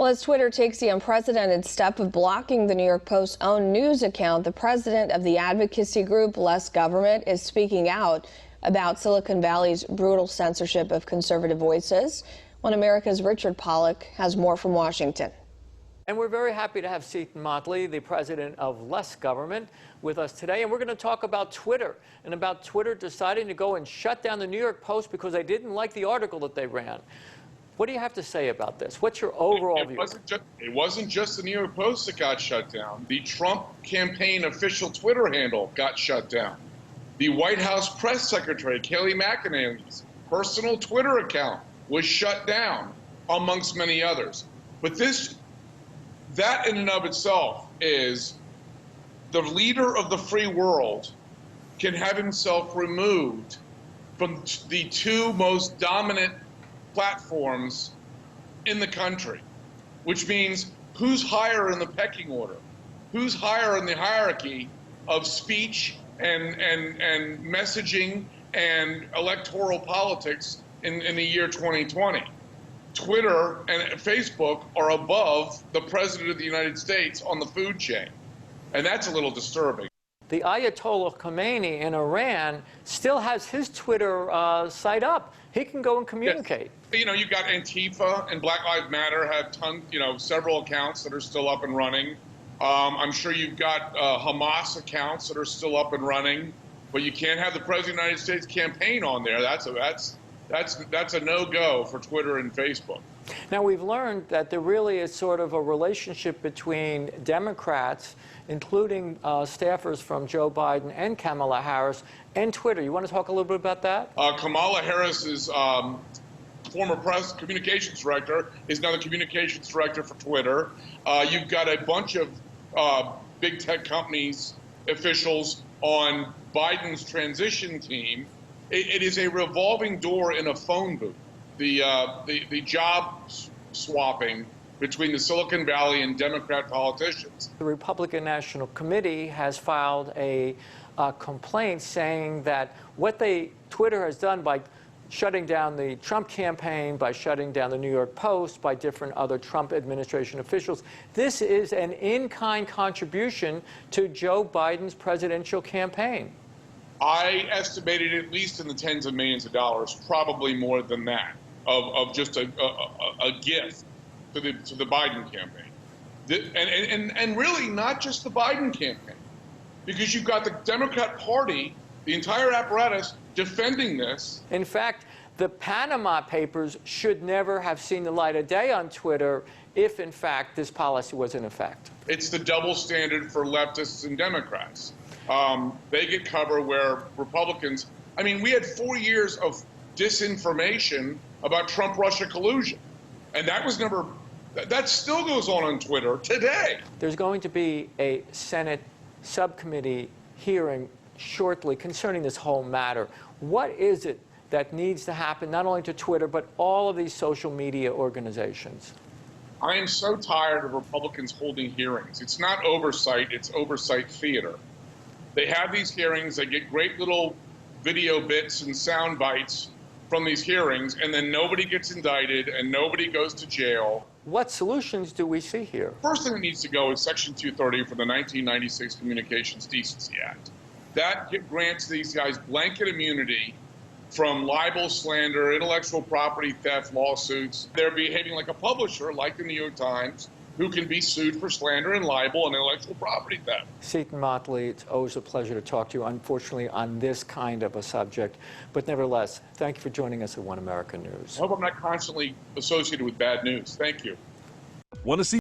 Well, as Twitter takes the unprecedented step of blocking the New York Post's own news account, the president of the advocacy group Less Government is speaking out about Silicon Valley's brutal censorship of conservative voices. One America's Richard Pollack has more from Washington. And we're very happy to have Seton Motley, the president of Less Government, with us today. And we're going to talk about Twitter and about Twitter deciding to go and shut down the New York Post because they didn't like the article that they ran. What do you have to say about this? What's your overall view? It wasn't just the New York Post that got shut down. The Trump campaign official Twitter handle got shut down. The White House press secretary, Kayleigh McEnany's personal Twitter account was shut down, amongst many others. But that in and of itself is the leader of the free world can have himself removed from the two most dominant platforms in the country, which means who's higher in the pecking order, who's higher in the hierarchy of speech and messaging and electoral politics in the year 2020. Twitter and Facebook are above the President of the United States on the food chain, and that's a little disturbing. The Ayatollah Khomeini in Iran still has his Twitter site up. He can go and communicate. Yes. You know, you've got Antifa and Black Lives Matter have several accounts that are still up and running. I'm sure you've got Hamas accounts that are still up and running, but you can't have the President of the United States campaign on there. That's a no-go for Twitter and Facebook. Now, we've learned that there really is sort of a relationship between Democrats, including staffers from Joe Biden and Kamala Harris, and Twitter. You want to talk a little bit about that? Kamala Harris's former press communications director is now the communications director for Twitter. You've got a bunch of big tech companies, officials on Biden's transition team. It is a revolving door in a phone booth. The job swapping between the Silicon Valley and Democrat politicians. The Republican National Committee has filed a complaint saying that what Twitter has done by shutting down the Trump campaign, by shutting down the New York Post, by different other Trump administration officials, this is an in-kind contribution to Joe Biden's presidential campaign. I estimated at least in the tens of millions of dollars, probably more than that, of just a gift to the Biden campaign. And really not just the Biden campaign, because you've got the Democrat Party, the entire apparatus, defending this. In fact, the Panama Papers should never have seen the light of day on Twitter if, in fact, this policy was in effect. It's the double standard for leftists and Democrats. They get cover where Republicans, I mean, we had 4 years of disinformation about Trump-Russia collusion. And that was never, that still goes on Twitter today. There's going to be a Senate subcommittee hearing shortly concerning this whole matter. What is it that needs to happen, not only to Twitter, but all of these social media organizations? I am so tired of Republicans holding hearings. It's not oversight, it's oversight theater. They have these hearings, they get great little video bits and sound bites from these hearings, and then nobody gets indicted and nobody goes to jail. What solutions do we see here? First thing that needs to go is Section 230 for the 1996 Communications Decency Act. That grants these guys blanket immunity from libel, slander, intellectual property theft lawsuits. They're behaving like a publisher, like the New York Times, who can be sued for slander and libel and intellectual property theft. Seton Motley, it's always a pleasure to talk to you, unfortunately, on this kind of a subject. But nevertheless, thank you for joining us at One America News. I hope I'm not constantly associated with bad news. Thank you. Want to see